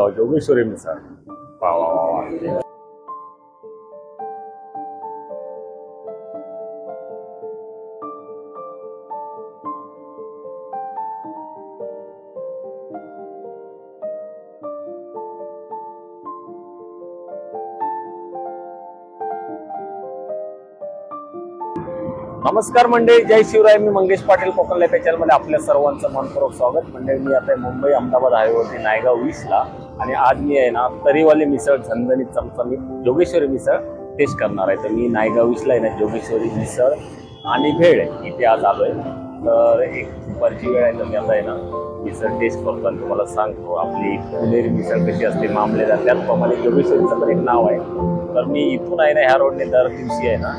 जोगेश्वरी मिसळ वा वा वा वा. नमस्कार मंडळी, जय शिवराय. मी मंगेश पाटील, कोकण लाईफ चॅनलमध्ये आपल्या सर्वांचं मनपूर्वक स्वागत. मंडळी, मी आता मुंबई अहमदाबाद हायवेवरती नायगाव 20ला आणि आज मी आहे ना तरीवाली मिसळ, झणझणीत चमचमीत जोगेश्वरी मिसळ टेस्ट करणार आहे. तर मी नायगाव 20ला आहे ना जोगेश्वरी मिसळ आणि भेळ इथे आज आलोय. तर एक दुपारची वेळ आहे, तर मी आता आहे ना मिसळ टेस्ट करतो आणि तुम्हाला सांगतो आपली पुणेरी मिसळ कशी असते, मामलेदार. त्याचप्रमाणे जोगेश्वरीचं पण एक नाव आहे. तर मी इथून आहे ना ह्या रोडने दर दिवशी आहे ना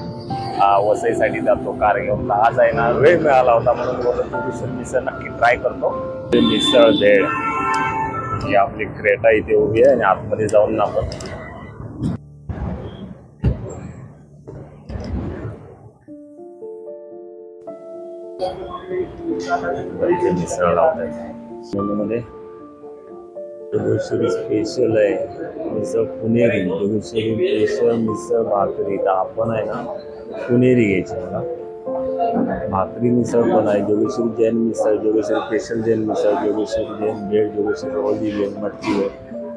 वसईसाठी जातो कार घेऊन. आज आहे ना वेळ मिळाला होता म्हणून बोलतो मिसळ नक्की ट्राय करतो. मिसळ भेळ ही आपली क्रेटा इथे उभी आहे आणि आतमध्ये जाऊन ना आपण मिसळ लावतात. मध्ये जोगेश्वरी स्पेशल आहे मिसळ पुणेरी, जोगेश्वरी स्पेशल मिसळ भाकरी. तर आपण आहे ना पुणेरी घ्यायची मला. भाकरी मिसळ पण आहे, जोगेश्वरी जैन मिसळ, जोगेश्वरी स्पेशल जैन मिसळ, जोगेश्वरी जैन भेळ, जोगेश्वरी ओली भेळ, मटकी भेळ.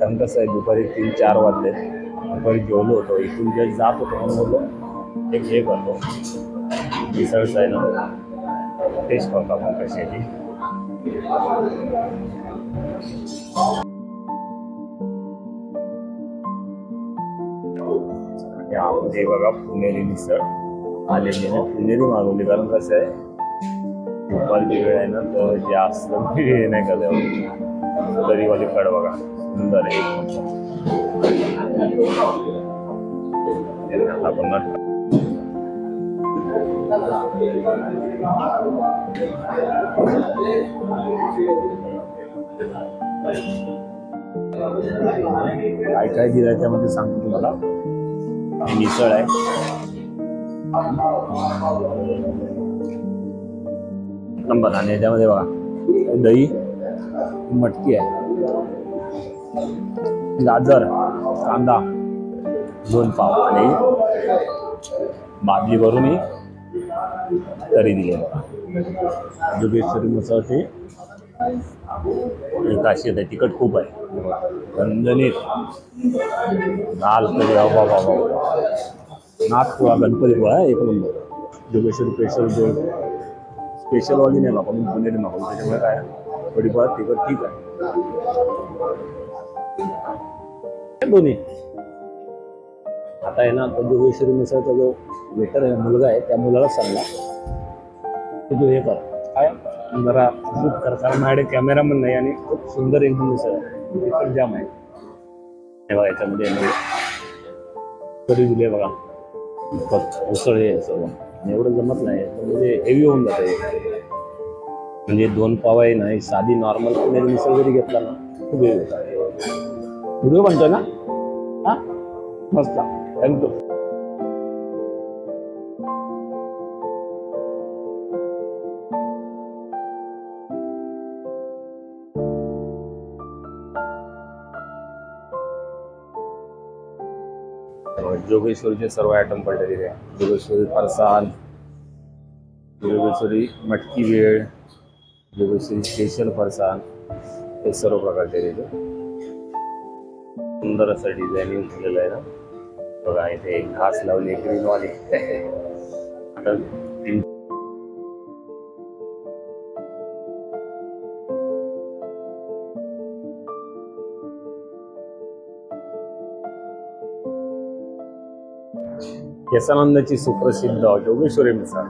कारण कसं आहे दुपारी 3-4 वाजले, दुपारी जेवलो होतो, इथून जे जात होतो म्हणून बोललो एक हे करतो मिसळचं आहे ना टेस्ट करतो आपण कशी आहे ती. यामध्ये बघा पुणेरी मिसळ आलेली आहे. पुणेरी मागवली कारण कसं आहे दुपारची वेळ आहे ना तर जास्त हे नाही का तरीवाली कड बघा सुंदर आहे. आपण काय काय दिलंय त्यामध्ये सांगतो तुम्हाला. हे मिसळ आहे, नंबर. आणि याच्यामध्ये बघा दही, मटकी आहे, गाजर, कांदा, 2 पाव आणि बादली भरून तरी दिली. जोगेश्वरी मिसळची एक खासियत आहे, तिखट खूप आहे, झणझणीत लाल तरी बाबा बाबा नाथ किंवा गणपती पोळा एक नंबर. जोगेश्वरी स्पेशल जो स्पेशलवाली नाही मागवली, मी पुणेरी मागवली, त्याच्यामुळे काय थोडीफार तिखट ठीक आहे दोन्ही. आता आहे ना तो जोगेश्वरी मिसळचा जो वेटर आहे मुलगा आहे, त्या मुलाला सांगला की तू हे कर काय जरा शूट कर, कारण माझ्याकडे कॅमेरामन नाही आणि खूप सुंदर एकदम मिसळ आहे, तिखट जाम आहे. हे बघा याच्यामध्ये तरी दिले बघा उसळ आहे सर्व. एवढं जमत नाही म्हणजे हेवी होऊन जातं. म्हणजे 2 पाव आहे ना साधी नॉर्मल पुणेरी मिसळ जरी घेतला ना खूप हेवी होता. व्हिडिओ बनतोय ना हा मस्त. थँक्यू. जोगेश्वरीचे सर्व आयटम पडले तिथे. जोगेश्वरी फरसाण, जोगेश्वरी मटकी भेळ, जोगेश्वरी स्पेशल फरसाण, हे सर्व प्रकारचे तिथे. सुंदर असं डिझायनिंग केलेलं आहे ना बघा. इथे घास लावली ग्रीनवाली. आता केसानंदाची सुप्रसिद्ध जोगेश्वरी मिसळ.